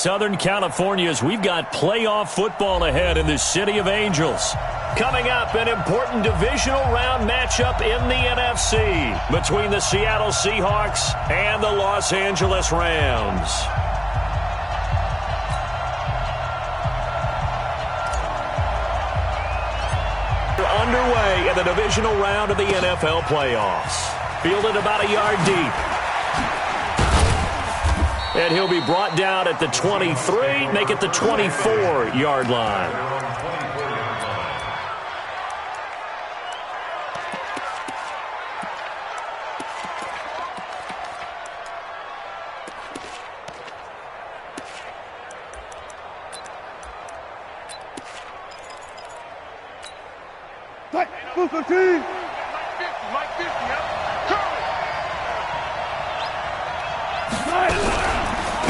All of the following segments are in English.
Southern California's. We've got playoff football ahead in the City of Angels. Coming up, an important divisional round matchup in the NFC between the Seattle Seahawks and the Los Angeles Rams. We're underway in the divisional round of the NFL playoffs. Fielded about a yard deep. And he'll be brought down at the 23, make it the 24-yard line.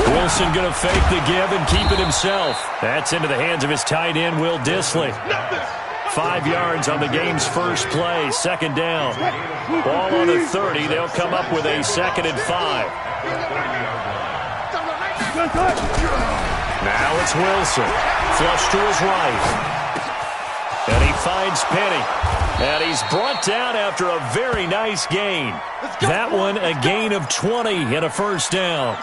Wilson going to fake the give and keep it himself. That's into the hands of his tight end, Will Dissly. 5 yards on the game's first play, second down. Ball on the 30. They'll come up with a 2nd and 5. Now it's Wilson. Flush to his right. And he finds Penny. And he's brought down after a very nice gain. That one a gain of 20 and a first down.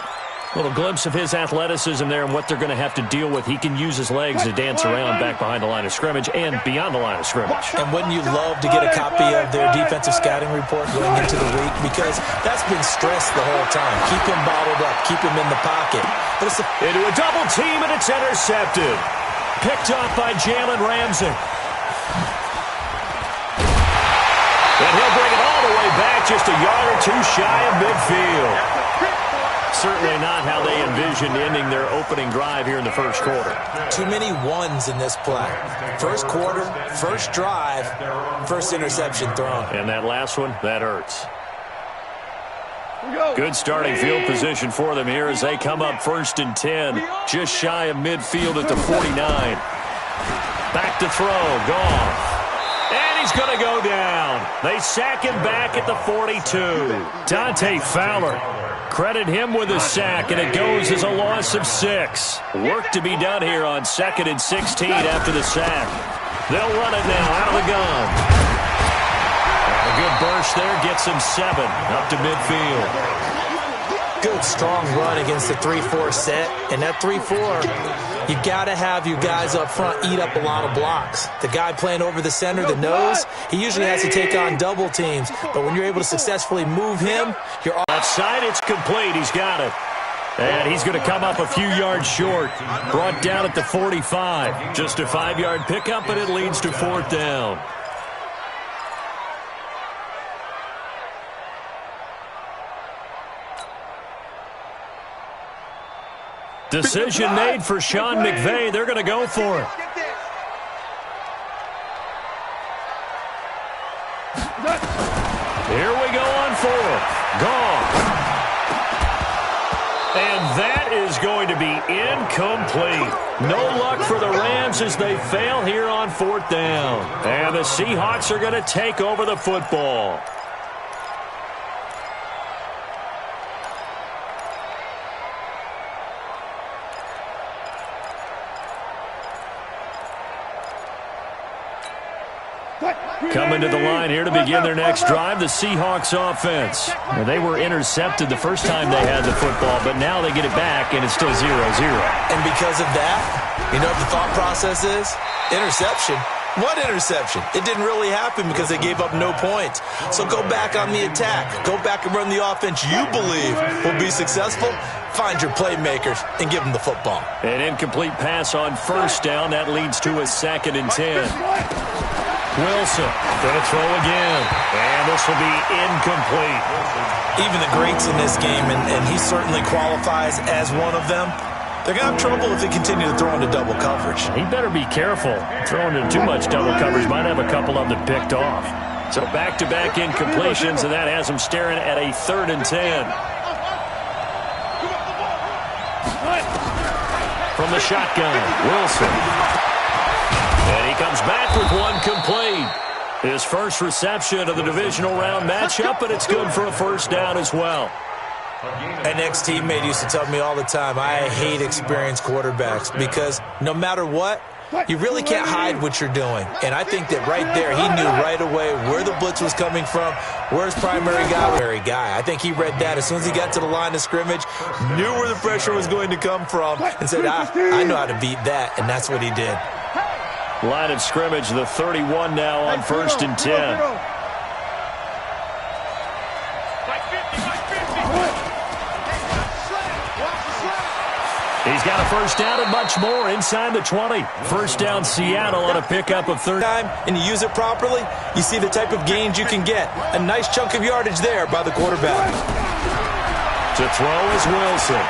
Little glimpse of his athleticism there and what they're going to have to deal with. He can use his legs to dance around back behind the line of scrimmage and beyond the line of scrimmage. And wouldn't you love to get a copy of their defensive scouting report going into the week? Because that's been stressed the whole time. Keep him bottled up. Keep him in the pocket. But it's into a double team, and it's intercepted. Picked off by Jalen Ramsey. And he'll bring it all the way back, just a yard or two shy of midfield. Certainly not how they envisioned ending their opening drive here in the first quarter. Too many ones in this play. First quarter, first drive, first interception thrown. And that last one, that hurts. Good starting field position for them here as they come up 1st and 10. Just shy of midfield at the 49. Back to throw, Goff. And he's going to go down. They sack him back at the 42. Dante Fowler. Credit him with a sack, and it goes as a loss of 6. Work to be done here on 2nd and 16 after the sack. They'll run it now out of the gun. And a good burst there gets him 7 up to midfield. Good, strong run against the 3-4 set. And that 3-4, you got to have your guys up front eat up a lot of blocks. The guy playing over the center, the nose, he usually has to take on double teams. But when you're able to successfully move him, you're outside. It's complete. He's got it. And he's going to come up a few yards short. Brought down at the 45. Just a 5-yard pickup, and it leads to 4th down. Decision made for Sean McVay. They're going to go for it. Here we go on 4th. Gone. And that is going to be incomplete. No luck for the Rams as they fail here on 4th down. And the Seahawks are going to take over the football. Coming to the line here to begin their next drive, the Seahawks offense. Well, they were intercepted the first time they had the football, but now they get it back, and it's still 0-0. And because of that, you know what the thought process is? Interception. What interception? It didn't really happen because they gave up no points. So go back on the attack. Go back and run the offense you believe will be successful. Find your playmakers and give them the football. An incomplete pass on 1st down. That leads to a 2nd and 10. Wilson going to throw again. And this will be incomplete. Even the greats in this game, and he certainly qualifies as one of them, they're going to have trouble if they continue to throw into double coverage. He better be careful. Throwing into too much double coverage might have a couple of them picked off. So back-to-back incompletions, and that has him staring at a 3rd and 10. From the shotgun, Wilson. And he comes back with one complete. His first reception of the divisional round matchup, and it's good for a 1st down as well. An ex-teammate used to tell me all the time, I hate experienced quarterbacks because no matter what, you really can't hide what you're doing. And I think that right there, he knew right away where the blitz was coming from, where his primary guy. I think he read that as soon as he got to the line of scrimmage, knew where the pressure was going to come from, and said, I know how to beat that, and that's what he did. Line of scrimmage, the 31 now on 1st and 10. He's got a first down and much more inside the 20. First down Seattle on a pickup of 30. And you use it properly, you see the type of gains you can get. A nice chunk of yardage there by the quarterback. To throw is Wilson.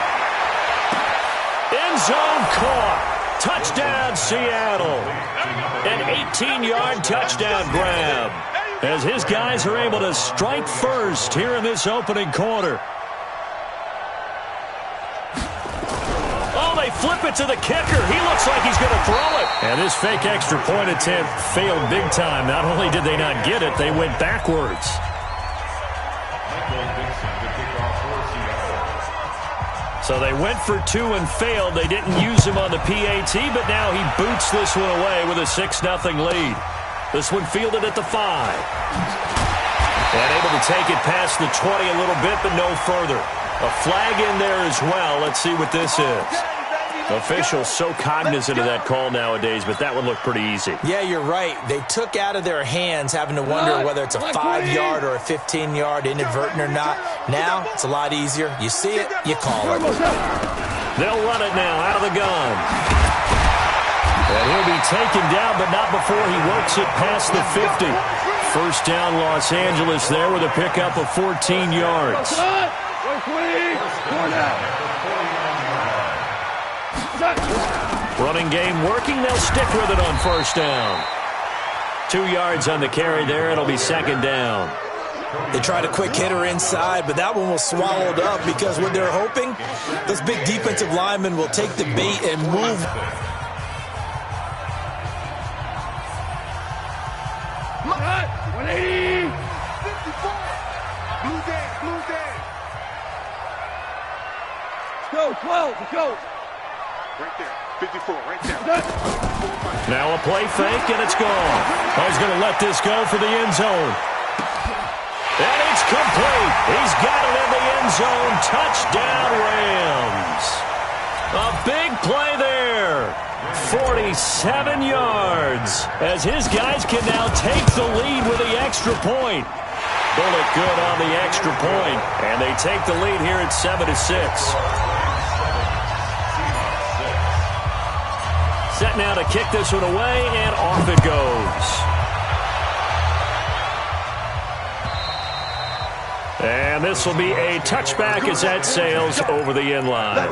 End zone caught. Touchdown Seattle. An 18-yard touchdown grab. As his guys are able to strike first here in this opening quarter. They flip it to the kicker. He looks like he's going to throw it. And this fake extra point attempt failed big time. Not only did they not get it, they went backwards. So they went for 2 and failed. They didn't use him on the PAT, but now he boots this one away with a 6-0 lead. This one fielded at the 5. And able to take it past the 20 a little bit, but no further. A flag in there as well. Let's see what this is. Officials so cognizant of that call nowadays, but that one looked pretty easy. Yeah, you're right. They took out of their hands having to wonder whether it's a 5-yard or a 15-yard inadvertent or not. Now, it's a lot easier. You see it, you call it. They'll run it now out of the gun. And he'll be taken down, but not before he works it past the 50. First down Los Angeles there with a pickup of 14 yards. Running game working. They'll stick with it on first down. 2 yards on the carry there. It'll be second down. They tried a quick hitter inside, but that one was swallowed up because what they're hoping, those big defensive linemen will take the bait and move. Go, 12, let's go. Right there, 54, right there. Now a play fake, and it's gone. He's going to let this go for the end zone. And it's complete. He's got it in the end zone. Touchdown, Rams. A big play there. 47 yards. As his guys can now take the lead with the extra point. Bullet good on the extra point. And they take the lead here at 7-6. Set now to kick this one away, and off it goes. And this will be a touchback as that sails over the end line.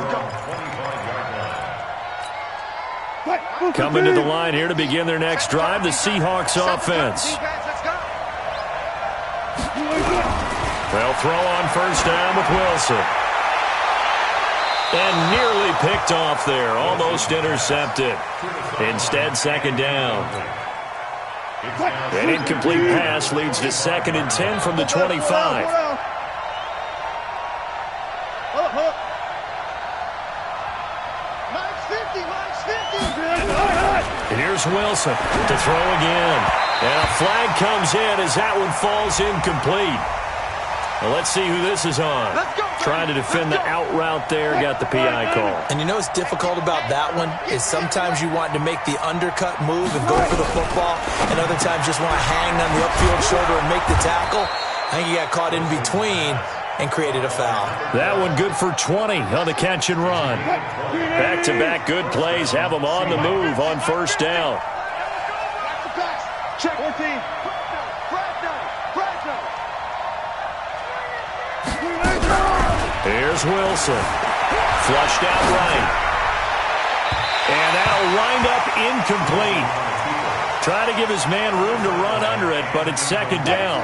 Coming to the line here to begin their next drive, the Seahawks offense. They'll throw on first down with Wilson. And nearly picked off there. Almost intercepted. Instead, second down. An incomplete pass leads to 2nd and 10 from the 25. And here's Wilson to throw again. And a flag comes in as that one falls incomplete. Well, let's see who this is on. Trying to defend the out route there, got the PI call. And you know what's difficult about that one is sometimes you want to make the undercut move and go for the football, and other times just want to hang on the upfield shoulder and make the tackle. I think he got caught in between and created a foul. That one good for 20 on the catch and run. Back-to-back good plays have them on the move on first down. Check 14. Here's Wilson. Flushed out right. And that'll wind up incomplete. Trying to give his man room to run under it, but it's second down.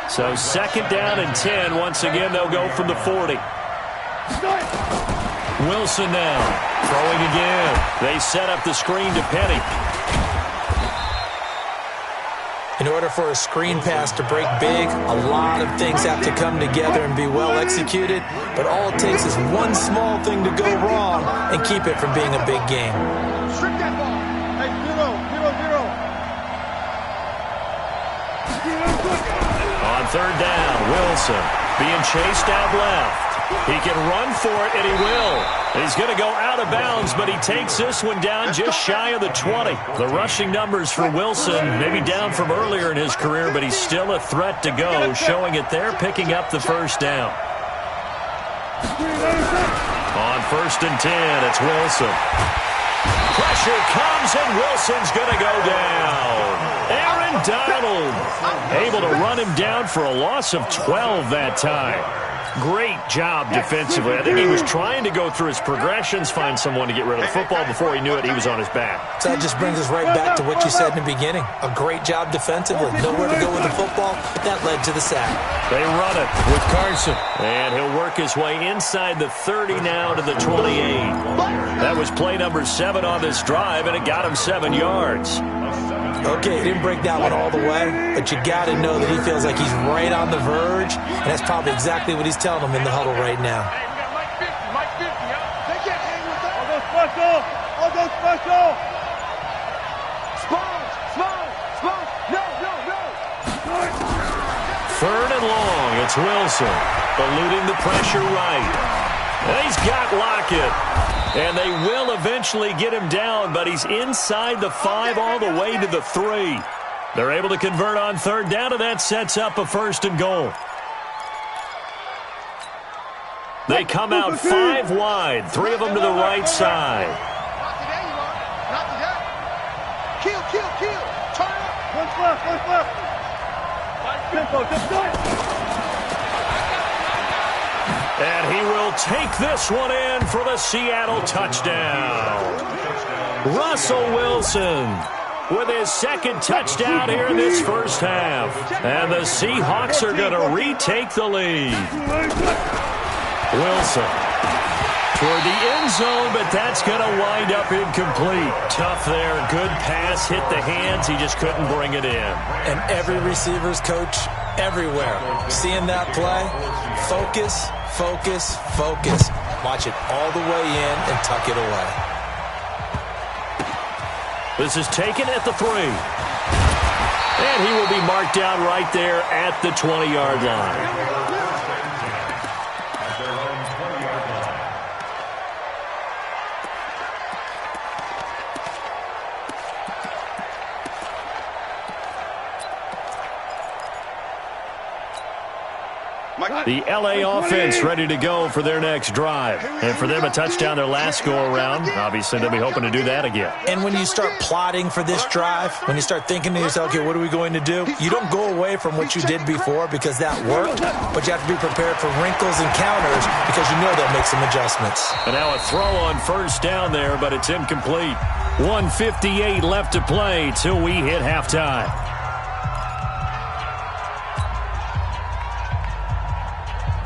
So second down and 10. Once again, they'll go from the 40. Wilson now. Throwing again. They set up the screen to Penny. In order for a screen pass to break big, a lot of things have to come together and be well executed, but all it takes is one small thing to go wrong and keep it from being a big game. Strip that ball. Hey, 0-0-0. On third down, Wilson being chased out left. He can run for it, and he will. He's going to go out of bounds, but he takes this one down just shy of the 20. The rushing numbers for Wilson, maybe down from earlier in his career, but he's still a threat to go, showing it there, picking up the first down. On 1st and 10, it's Wilson. Pressure comes, and Wilson's going to go down. Aaron Donald able to run him down for a loss of 12 that time. Great job defensively. I think he was trying to go through his progressions, find someone to get rid of the football. Before he knew it, he was on his back. So that just brings us right back to what you said in the beginning. A great job defensively. Nowhere to go with the football. That led to the sack. They run it with Carson. And he'll work his way inside the 30 now to the 28. That was play number 7 on this drive, and it got him 7 yards. Okay, he didn't break that one all the way, but you got to know that he feels like he's right on the verge, and that's probably exactly what he's telling them in the huddle right now. Hey, we got Mike 50, Mike 50, They can't hang with that. I'll go special. I'll go special. Smoke. No. 3rd and long, it's Wilson, eluding the pressure right. And he's got Lockett. And they will eventually get him down, but he's inside the 5 all the way to the 3. They're able to convert on 3rd down, and that sets up a 1st and goal. They come out 5 wide, 3 of them to the right side. Not today. Kill. Turn up. One's left. Tempo, just do it. And he will take this one in for the Seattle touchdown. Russell Wilson with his 2nd touchdown here in this first half. And the Seahawks are going to retake the lead. Wilson toward the end zone, but that's going to wind up incomplete. Tough there. Good pass. Hit the hands. He just couldn't bring it in. And every receiver's coach everywhere. Seeing that play, focus. Watch it all the way in and tuck it away. This is taken at the 3. And he will be marked down right there at the 20-yard line. The LA offense ready to go for their next drive. And for them, a touchdown their last go-around. Obviously, they'll be hoping to do that again. And when you start plotting for this drive, when you start thinking to yourself, okay, what are we going to do? You don't go away from what you did before because that worked, but you have to be prepared for wrinkles and counters because you know they'll make some adjustments. And now a throw on 1st down there, but it's incomplete. 1:58 left to play till we hit halftime.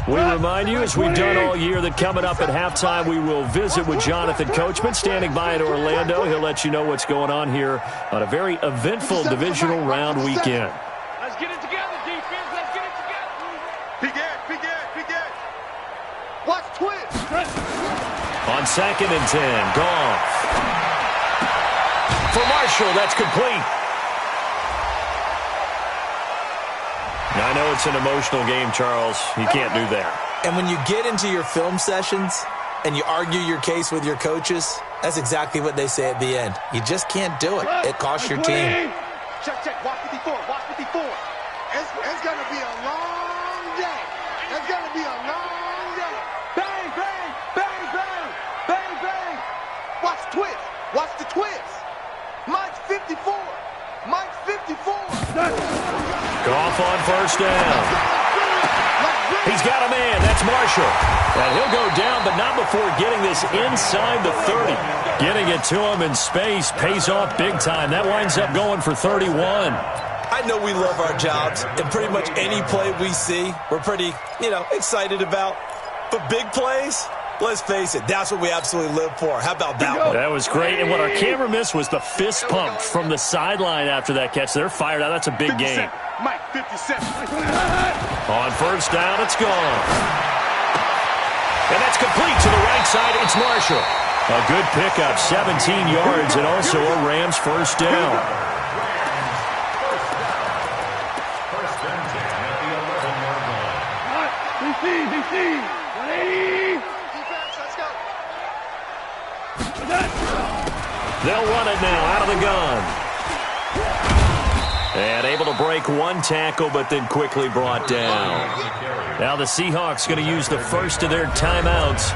We remind you, as we've done all year, that coming up at halftime, we will visit with Jonathan Coachman, standing by in Orlando. He'll let you know what's going on here on a very eventful divisional round weekend. Let's get it together, defense. Let's get it together. Begin. Watch twist. On 2nd and 10, Goff. For Marshall, that's complete. Now, I know it's an emotional game, Charles. You can't do that. And when you get into your film sessions and you argue your case with your coaches, that's exactly what they say at the end. You just can't do it. It costs your team. Check. Watch 54. It's going to be a long day. Bang. Watch twist. Watch the twist. Mike's 54. Goff on 1st down. He's got a man. That's Marshall. And he'll go down, but not before getting this inside the 30. Getting it to him in space pays off big time. That winds up going for 31. I know we love our jobs, and pretty much any play we see, we're pretty, excited about. But big plays, Let's face it, that's what we absolutely live for. How about that one? That was great. And what our camera missed was the fist pump from the sideline after that catch. They're fired out. That's a big game. Mike, 57. On first down, it's gone. And that's complete to the right side. It's Marshall. A good pickup, 17 yards, and also a Rams first down. They'll run it now out of the gun. And able to break one tackle, but then quickly brought down. Now the Seahawks going to use the first of their timeouts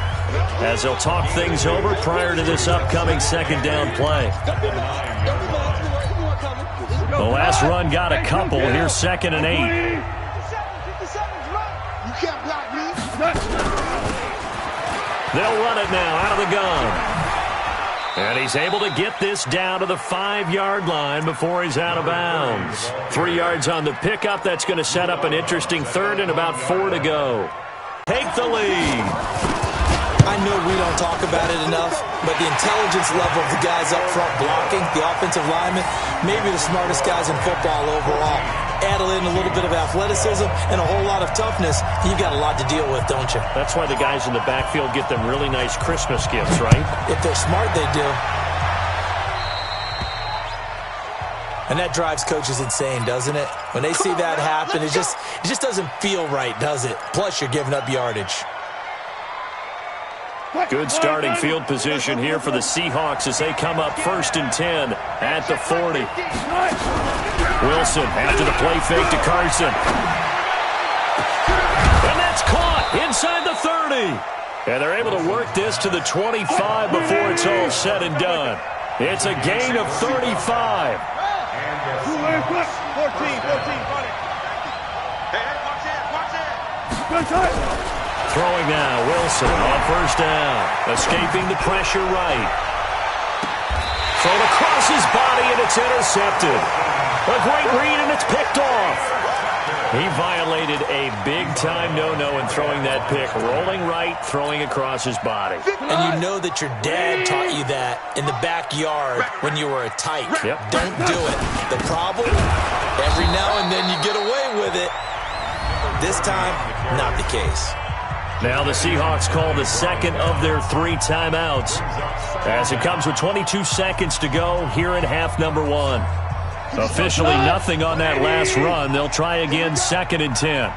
as they'll talk things over prior to this upcoming second down play. The last run got a couple. Here's 2nd and 8. They'll run it now out of the gun. And he's able to get this down to the 5-yard line before he's out of bounds. 3 yards on the pickup. That's going to set up an interesting third and about 4 to go. Take the lead. I know we don't talk about it enough, but the intelligence level of the guys up front blocking, the offensive linemen, maybe the smartest guys in football overall. Add in a little bit of athleticism and a whole lot of toughness, you've got a lot to deal with, don't you? That's why the guys in the backfield get them really nice Christmas gifts, right? If they're smart, they do. And that drives coaches insane, doesn't it? When they see that happen, it just doesn't feel right, does it? Plus, you're giving up yardage. Good starting field position here for the Seahawks as they come up 1st and 10 at the 40. Wilson after the play fake to Carson. And that's caught inside the 30. And they're able to work this to the 25 before it's all said and done. It's a gain of 35. 14, 14, funny. Hey, watch it. Throwing now, Wilson on first down. Escaping the pressure right. Thrown across his body, and it's intercepted. A great read, and it's picked off. He violated a big-time no-no in throwing that pick. Rolling right, throwing across his body. And you know that your dad taught you that in the backyard when you were a tyke. Yep. Don't do it. The problem, every now and then you get away with it. This time, not the case. Now the Seahawks call the second of their 3 timeouts as it comes with 22 seconds to go here in half number 1. Officially nothing on that last run. They'll try again 2nd and 10.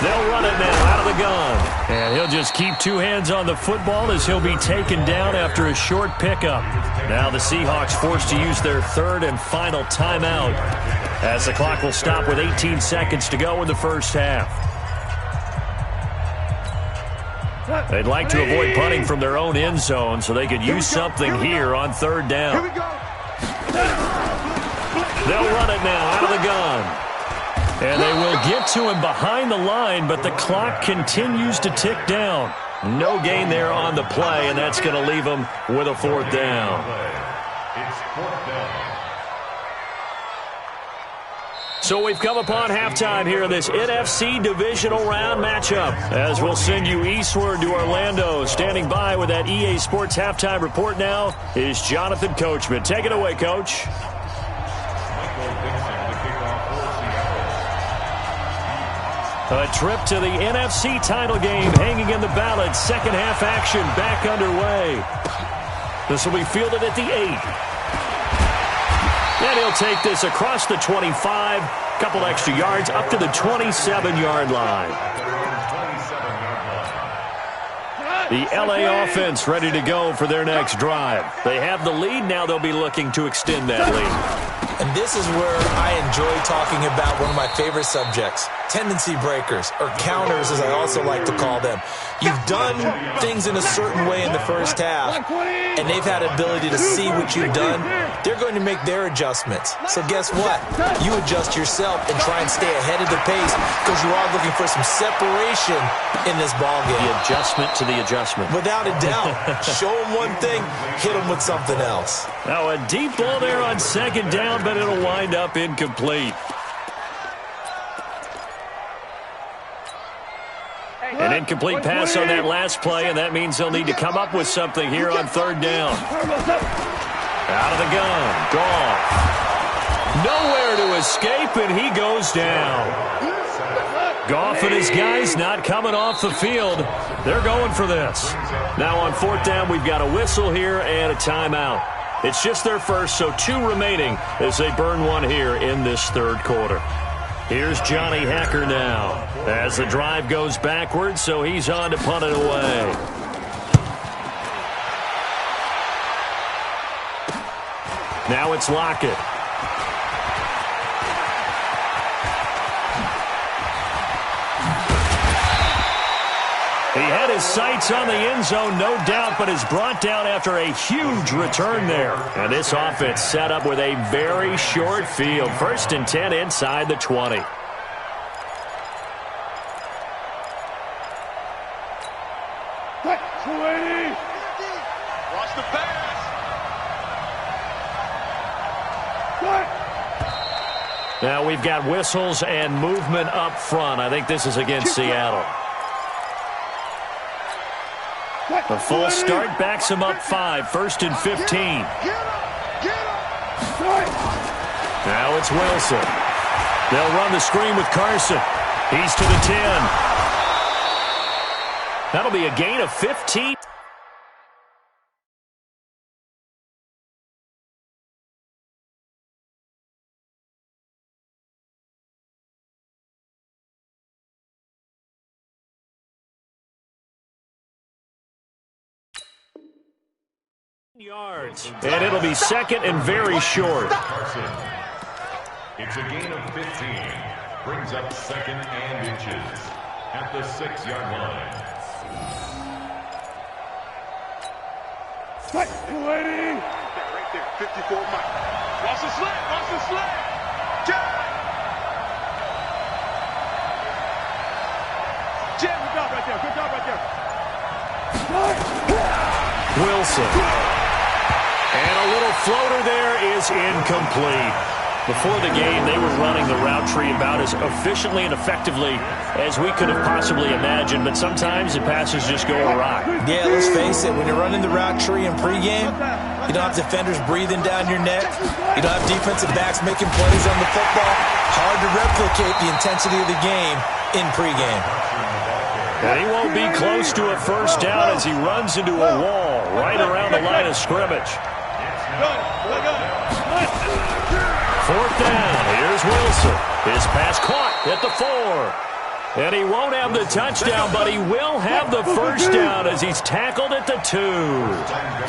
They'll run it now out of the gun. And he'll just keep 2 hands on the football as he'll be taken down after a short pickup. Now the Seahawks forced to use their 3rd and final timeout as the clock will stop with 18 seconds to go in the first half. They'd like to avoid punting from their own end zone so they could use something here on 3rd down. They'll run it now out of the gun. And they will get to him behind the line, but the clock continues to tick down. No gain there on the play, and that's going to leave them with a 4th down. So we've come upon halftime here in this NFC divisional round matchup. As we'll send you eastward to Orlando. Standing by with that EA Sports halftime report now is Jonathan Coachman. Take it away, Coach. A trip to the NFC title game hanging in the balance. Second half action back underway. This will be fielded at the 8. And he'll take this across the 25. Couple extra yards up to the 27-yard line. The LA offense ready to go for their next drive. They have the lead. Now they'll be looking to extend that lead. And this is where I enjoy talking about one of my favorite subjects, tendency breakers, or counters as I also like to call them. You've done things in a certain way in the first half, and they've had ability to see what you've done. They're going to make their adjustments. So guess what? You adjust yourself and try and stay ahead of the pace because you are looking for some separation in this ballgame. The adjustment to the adjustment. Without a doubt. Show them one thing, hit them with something else. Now a deep ball there on 2nd down, but it'll wind up incomplete. An incomplete pass on that last play, and that means they'll need to come up with something here on third down. Out of the gun, Goff. Nowhere to escape, and he goes down. Goff and his guys not coming off the field. They're going for this. Now on fourth down, we've got a whistle here and a timeout. It's just their first, so 2 remaining as they burn one here in this third quarter. Here's Johnny Hacker now as the drive goes backwards, so he's on to punt it away. Now it's Lockett. He had his sights on the end zone, no doubt, but is brought down after a huge return there. And this offense set up with a very short field. First and 10 inside the 20. Watch the pass. Now we've got whistles and movement up front. I think this is against Seattle. The full start backs him up 5, first and 15. Now it's Wilson. They'll run the screen with Carson. He's to the 10. That'll be a gain of 15. Yards, and it'll be second and very short. It's a gain of 15. Brings up second and inches at the 6-yard line. Right there, 54 miles. Watch the slant, watch the slant. Jam, good job right there, good job right there. Wilson. And a little floater there is incomplete. Before the game, they were running the route tree about as efficiently and effectively as we could have possibly imagined, but sometimes the passes just go awry. Yeah, let's face it, when you're running the route tree in pregame, you don't have defenders breathing down your neck. You don't have defensive backs making plays on the football. Hard to replicate the intensity of the game in pregame. And he won't be close to a first down as he runs into a wall right around the line of scrimmage. Fourth down. Here's Wilson. His pass caught at the 4. And he won't have the touchdown, but he will have the first down as he's tackled at the 2.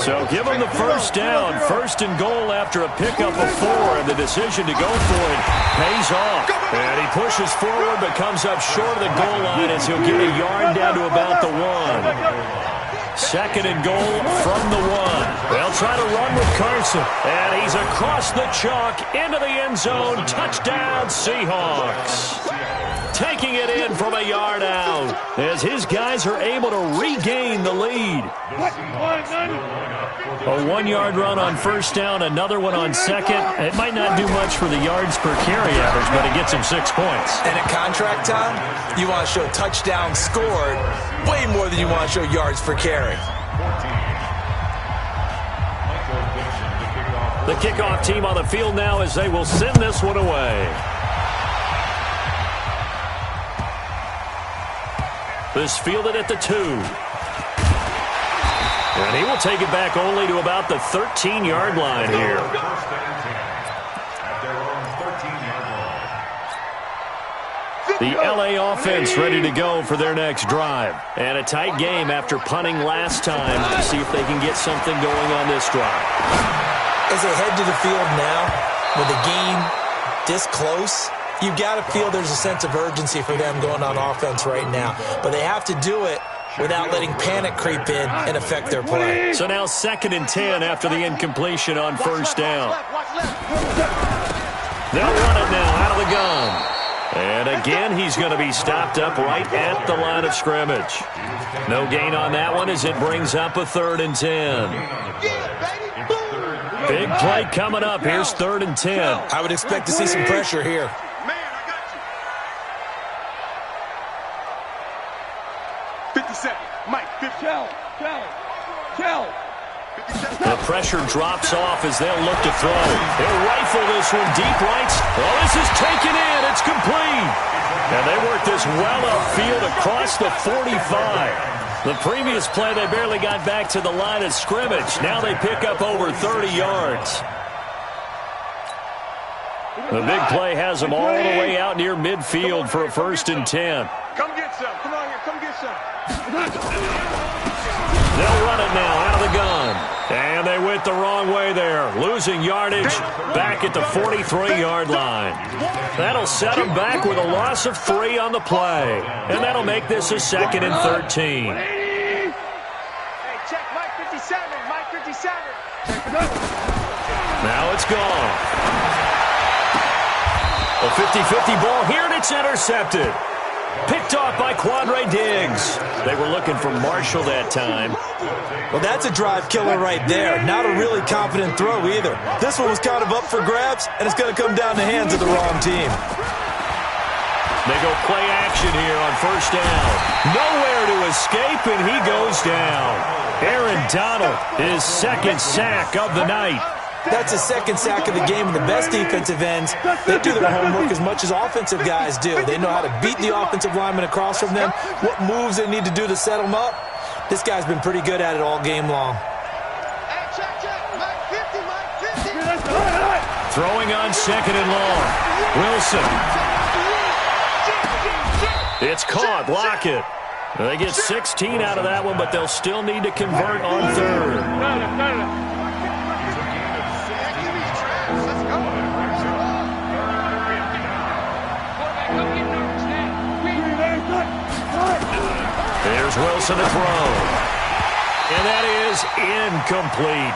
So give him the first down. First and goal after a pickup of 4, and the decision to go for it pays off. And he pushes forward but comes up short of the goal line as he'll get a yard down to about the 1. Second and goal from the 1. They'll try to run with Carson. And he's across the chalk into the end zone. Touchdown, Seahawks. Taking it in from a yard out as his guys are able to regain the lead. A 1-yard run on first down, another one on second. It might not do much for the yards per carry average, but it gets him 6 points. And at contract time, you want to show touchdowns scored way more than you want to show yards per carry. The kickoff team on the field now as they will send this one away. This fielded at the 2. And he will take it back only to about the 13-yard line here. The LA offense ready to go for their next drive. And a tight game after punting last time to see if they can get something going on this drive. As they head to the field now, with the game this close, you've got to feel there's a sense of urgency for them going on offense right now. But they have to do it without letting panic creep in and affect their play. So now second and 10 after the incompletion on first down. They'll run it now out of the gun. And again, he's going to be stopped up right at the line of scrimmage. No gain on that one as it brings up a 3rd and 10. Big play coming up. Here's 3rd and 10. I would expect to see some pressure here. 57. Mike, 50. Kel. The pressure drops off as they'll look to throw. They'll rifle this one deep right. Oh, this is taken in. It's complete. And they work this well upfield across the 45. The previous play, they barely got back to the line of scrimmage. Now they pick up over 30 yards. The big play has them all the way out near midfield for a 1st and 10. Come get some. Come on here. Come get some. They'll run it now out of the gun. And they went the wrong way there. Losing yardage back at the 43-yard line. That'll set them back with a loss of 3 on the play. And that'll make this a 2nd and 13. Hey, check Mike 57. Mike 57. Now it's gone. A 50-50 ball here, and it's intercepted. Picked off by Quandre Diggs. They were looking for Marshall that time. Well, that's a drive killer right there. Not a really confident throw either. This one was kind of up for grabs, and it's going to come down the hands of the wrong team. They go play action here on 1st down. Nowhere to escape, and he goes down. Aaron Donald, his 2nd sack of the night. That's his 2nd sack of the game, and the best defensive ends, they do their homework as much as offensive guys do. They know how to beat the offensive lineman across from them, what moves they need to do to set them up. This guy's been pretty good at it all game long. Hey, check. Mike 50. Throwing on 2nd and long. Wilson. It's caught. Lockett. They get 16 out of that one, but they'll still need to convert on 3rd. There's Wilson to throw. And that is incomplete.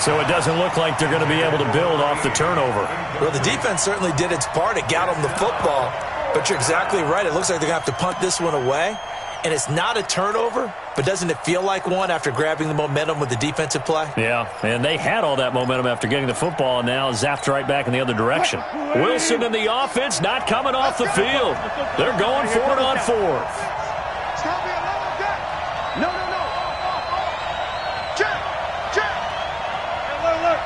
So it doesn't look like they're going to be able to build off the turnover. Well, the defense certainly did its part. It got them the football. But you're exactly right. It looks like they're going to have to punt this one away. And it's not a turnover, but doesn't it feel like one after grabbing the momentum with the defensive play? Yeah, and they had all that momentum after getting the football, and now zapped right back in the other direction. Wilson and the offense not coming off the field. They're going for it on 4th. Stop me alone, Jack. No. Jack. Alert.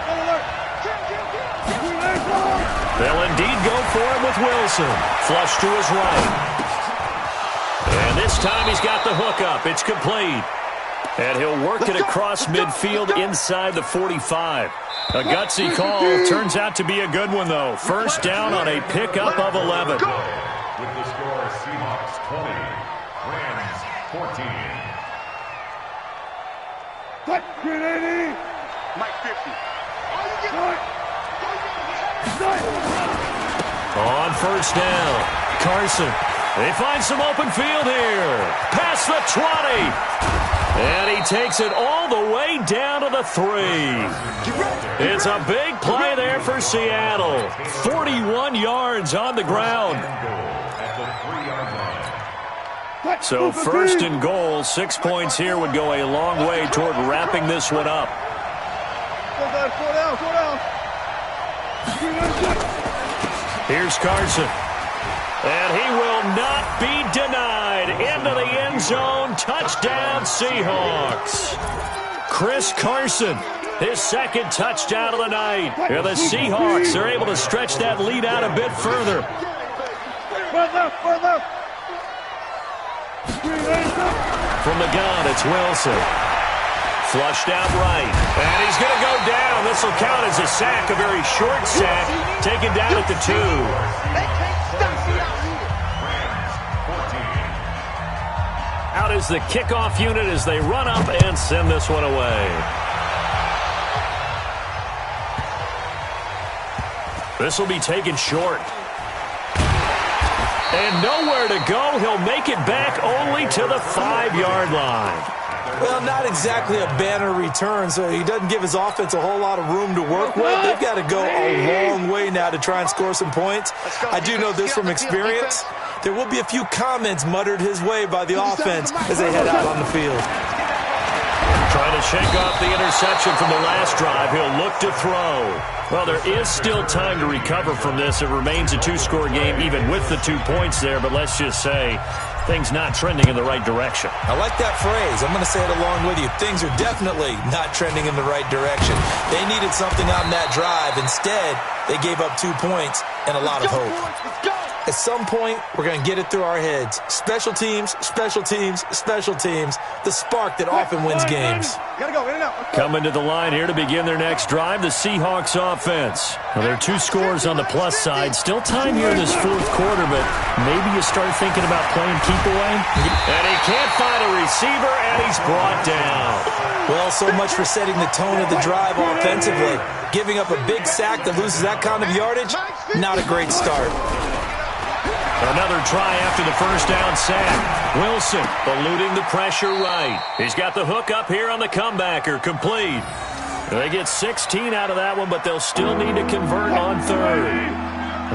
They'll indeed go for it with Wilson. Flush to his right. And this time he's got the hook up. It's complete. And he'll work it across midfield inside the 45. A gutsy call. Turns out to be a good one, though. 1st down on a pickup of 11. With the score, Seahawks 20, Rams 14. Mike 50. On 1st down, Carson. They find some open field here. Past the 20. And he takes it all the way down to the 3. It's a big play there for Seattle. 41 yards on the ground. So 1st and goal, 6 points here would go a long way toward wrapping this one up. Here's Carson. And he will not be denied. Into the end zone. Touchdown, Seahawks. Chris Carson, his 2nd touchdown of the night. And the Seahawks are able to stretch that lead out a bit further. From the gun, it's Wilson. Flushed out right. And he's going to go down. This will count as a sack, a very short sack. Taken down at the 2. Out is the kickoff unit as they run up and send this one away. This will be taken short. And nowhere to go. He'll make it back only to the 5-yard line. Well, not exactly a banner return, so he doesn't give his offense a whole lot of room to work with. They've got to go a long way now to try and score some points. I do know this from experience. There will be a few comments muttered his way by the offense as they head out on the field. Trying to shake off the interception from the last drive. He'll look to throw. Well, there is still time to recover from this. It remains a 2-score game even with the 2 points there, but let's just say things not trending in the right direction. I like that phrase. I'm going to say it along with you. Things are definitely not trending in the right direction. They needed something on that drive. Instead, they gave up 2 points and a lot of hope. At some point, we're going to get it through our heads. Special teams, special teams, special teams. The spark that often wins games. Coming to the line here to begin their next drive, the Seahawks offense. Well, there are 2 scores on the plus side. Still time here in this fourth quarter, but maybe you start thinking about playing keep away. And he can't find a receiver, and he's brought down. Well, so much for setting the tone of the drive offensively. Giving up a big sack that loses that kind of yardage, not a great start. Another try after the first down sack. Wilson eluding the pressure right. He's got the hook up here on the comebacker, complete. They get 16 out of that one, but they'll still need to convert on third.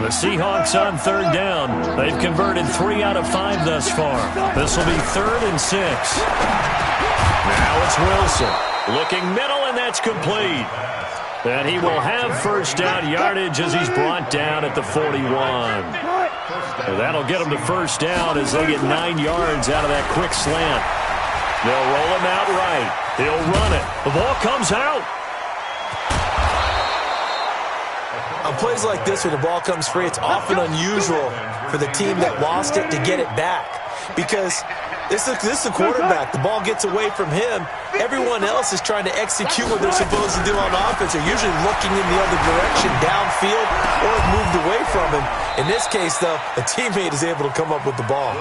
The Seahawks on third down. They've converted 3 out of 5 thus far. This will be 3rd and 6. Now it's Wilson. Looking middle, and that's complete. And he will have first down yardage as he's brought down at the 41. That'll get him to first down as they get 9 yards out of that quick slant. They'll roll him out right. He'll run it. The ball comes out. On plays like this where the ball comes free, it's often unusual for the team that lost it to get it back. Because this is a quarterback. The ball gets away from him. Everyone else is trying to execute what they're supposed to do on offense. They're usually looking in the other direction, downfield, or have moved away from him. In this case, though, a teammate is able to come up with the ball.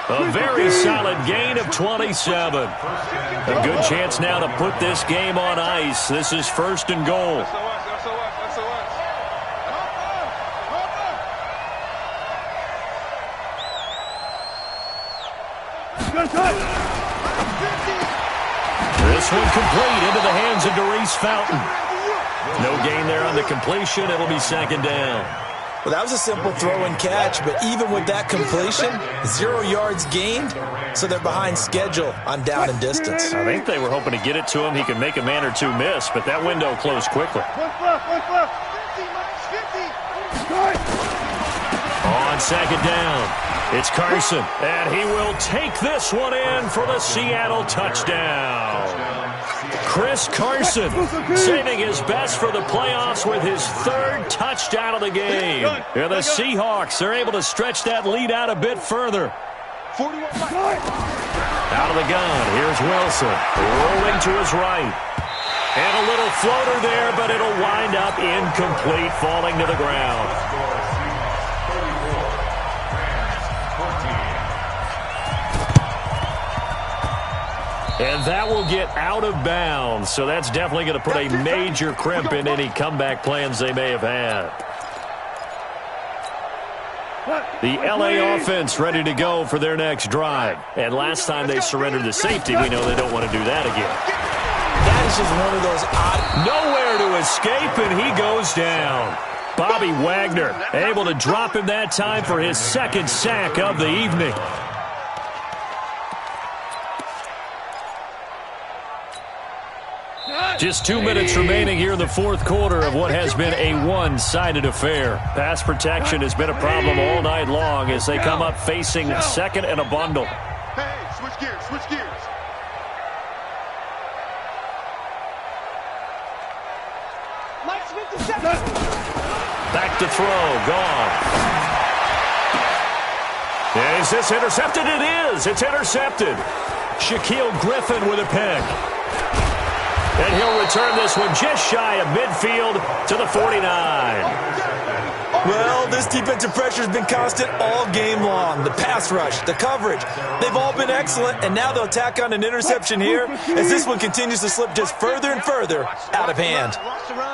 A very solid gain of 27. A good chance now to put this game on ice. This is 1st and goal. This one complete into the hands of Darius Fountain. No gain there on the completion. It'll be 2nd down. Well, that was a simple throw and catch, but even with that completion, 0 yards gained, so they're behind schedule on down and distance. I think they were hoping to get it to him. He could make a man or 2 miss, but that window closed quickly. On 2nd down, it's Carson, and he will take this one in for the Seattle touchdown. Chris Carson saving his best for the playoffs with his 3rd touchdown of the game. And the Seahawks are able to stretch that lead out a bit further. Out of the gun, here's Wilson, rolling to his right. And a little floater there, but it'll wind up incomplete, falling to the ground. And that will get out of bounds, so that's definitely going to put a major crimp in any comeback plans they may have had. The LA offense ready to go for their next drive. And last time they surrendered the safety, we know they don't want to do that again. That is just one of those odd... Nowhere to escape, and he goes down. Bobby Wagner able to drop him that time for his 2nd sack of the evening. Just 2 minutes remaining here in the fourth quarter of what has been a one-sided affair. Pass protection has been a problem all night long as they come up facing 2nd and a bundle. Hey, switch gears, switch gears. Back to throw, gone. Is this intercepted? It is. It's intercepted. Shaquille Griffin with a pick. And he'll return this one just shy of midfield to the 49. Well, this defensive pressure has been constant all game long. The pass rush, the coverage, they've all been excellent, and now they'll tack on an interception here as this one continues to slip just further and further out of hand.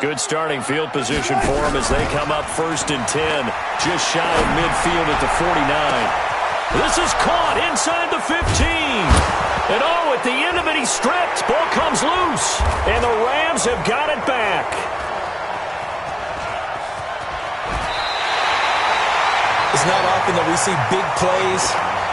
Good starting field position for them as they come up 1st and 10, just shy of midfield at the 49. This is caught inside the 15. And oh, at the end of it, he's stripped. Ball comes loose. And the Rams have got it back. It's not often that we see big plays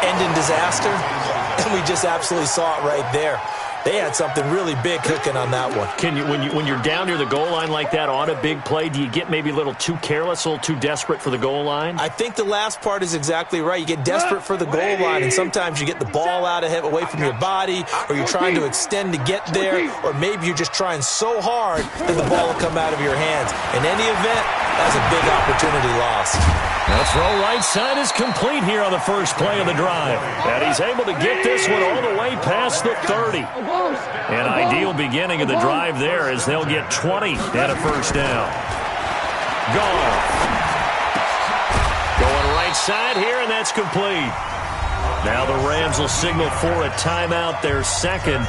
end in disaster, and we just absolutely saw it right there. They had something really big cooking on that one. Can you, when you're down near the goal line like that on a big play, do you get maybe a little too careless, a little too desperate for the goal line? I think the last part is exactly right. You get desperate for the goal line, and sometimes you get the ball out of it, away from your body, or you're trying to extend to get there, or maybe you're just trying so hard that the ball will come out of your hands. In any event, that's a big opportunity lost. The throw right side is complete here on the first play of the drive. And he's able to get this one all the way past the 30. An ideal beginning of the drive there as they'll get 20 and a first down. Goff. Going right side here, and that's complete. Now the Rams will signal for a timeout, their second,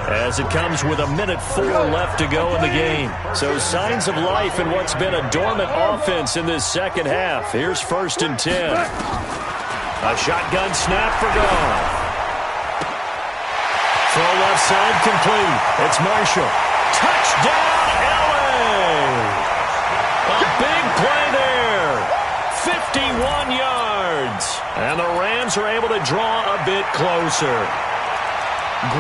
as it comes with 1:04 left to go in the game. So signs of life in what's been a dormant offense in this second half. Here's 1st and 10. A shotgun snap for Goff. Throw left side complete. It's Marshall. Touchdown, LA! A big play there. 51 yards. And the Rams are able to draw a bit closer.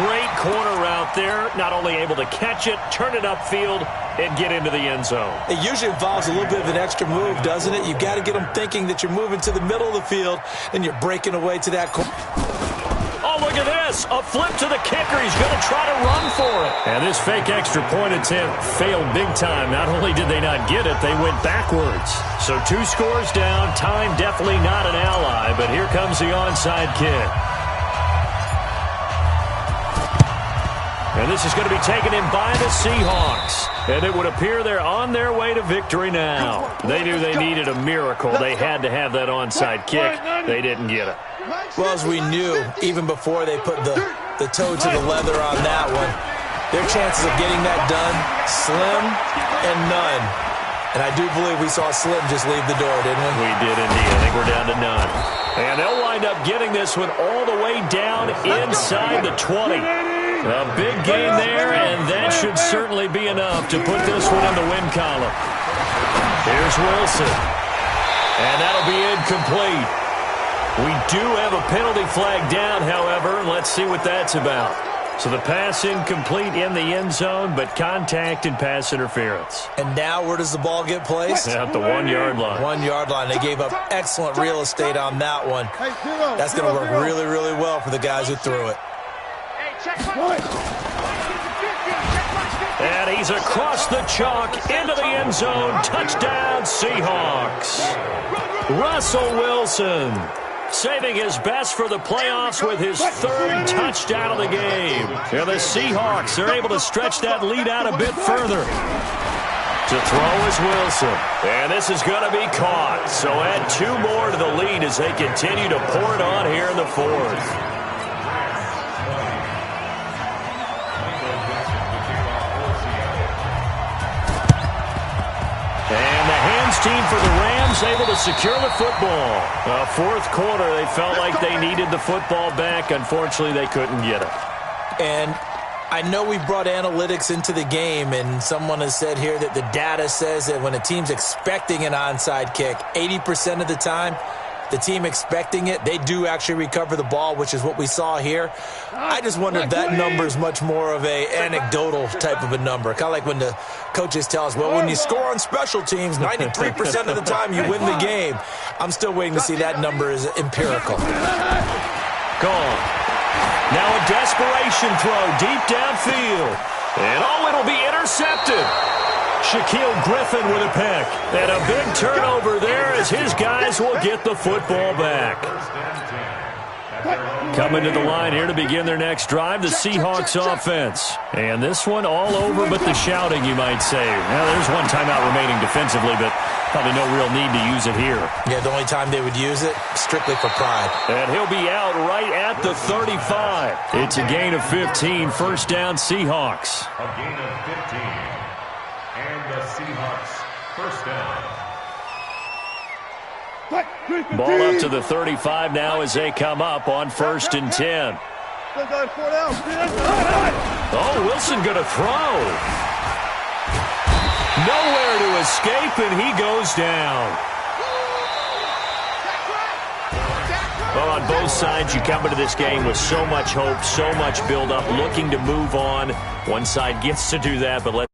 Great corner route there. Not only able to catch it, turn it upfield, and get into the end zone. It usually involves a little bit of an extra move, doesn't it? You've got to get them thinking that you're moving to the middle of the field, and you're breaking away to that corner. Oh, look at this. A flip to the kicker. He's going to try to run for it. And this fake extra point attempt failed big time. Not only did they not get it, they went backwards. So 2 scores down. Time definitely not an ally, but here comes the onside kick. And this is going to be taken in by the Seahawks. And it would appear they're on their way to victory now. They knew they needed a miracle. They had to have that onside kick. They didn't get it. Well, as we knew, even before they put the toe to the leather on that one, their chances of getting that done, slim and none. And I do believe we saw Slim just leave the door, didn't we? We did indeed. I think we're down to none. And they'll wind up getting this one all the way down inside the 20. A big gain there, and that should certainly be enough to put this one in the win column. Here's Wilson. And that'll be incomplete. We do have a penalty flag down, however. Let's see what that's about. So the pass incomplete in the end zone, but contact and pass interference. And now where does the ball get placed? At the 1-yard line. 1-yard line. They gave up excellent real estate on that one. That's going to work really, really well for the guys who threw it. And he's across the chalk into the end zone. Touchdown, Seahawks. Russell Wilson saving his best for the playoffs with his 3rd touchdown of the game. And the Seahawks are able to stretch that lead out a bit further. To throw is Wilson. And this is going to be caught. So add 2 more to the lead as they continue to pour it on here in the 4th. And the hands team for the Rams able to secure the football. 4th quarter, they felt like they needed the football back. Unfortunately, they couldn't get it. And I know we brought analytics into the game, and someone has said here that the data says that when a team's expecting an onside kick, 80% of the time, the team expecting it, they do actually recover the ball, which is what we saw here. I just wonder if that number is much more of a anecdotal type of a number. Kind of like when the coaches tell us, well, when you score on special teams, 93% of the time you win the game. I'm still waiting to see that number is empirical. Gone. Now a desperation throw deep downfield. And it'll be intercepted. Shaquille Griffin with a pick. And a big turnover there as his guys will get the football back. Coming to the line here to begin their next drive, the Seahawks offense. And this one all over but the shouting, you might say. Now, there's one timeout remaining defensively, but probably no real need to use it here. Yeah, the only time they would use it, strictly for pride. And he'll be out right at the 35. It's a gain of 15, 1st down Seahawks. A gain of 15. And the Seahawks, 1st down. Ball up to the 35 now as they come up on 1st and 10. Oh, Wilson going to throw. Nowhere to escape, and he goes down. Well, on both sides, you come into this game with so much hope, so much build-up, looking to move on. One side gets to do that, but let's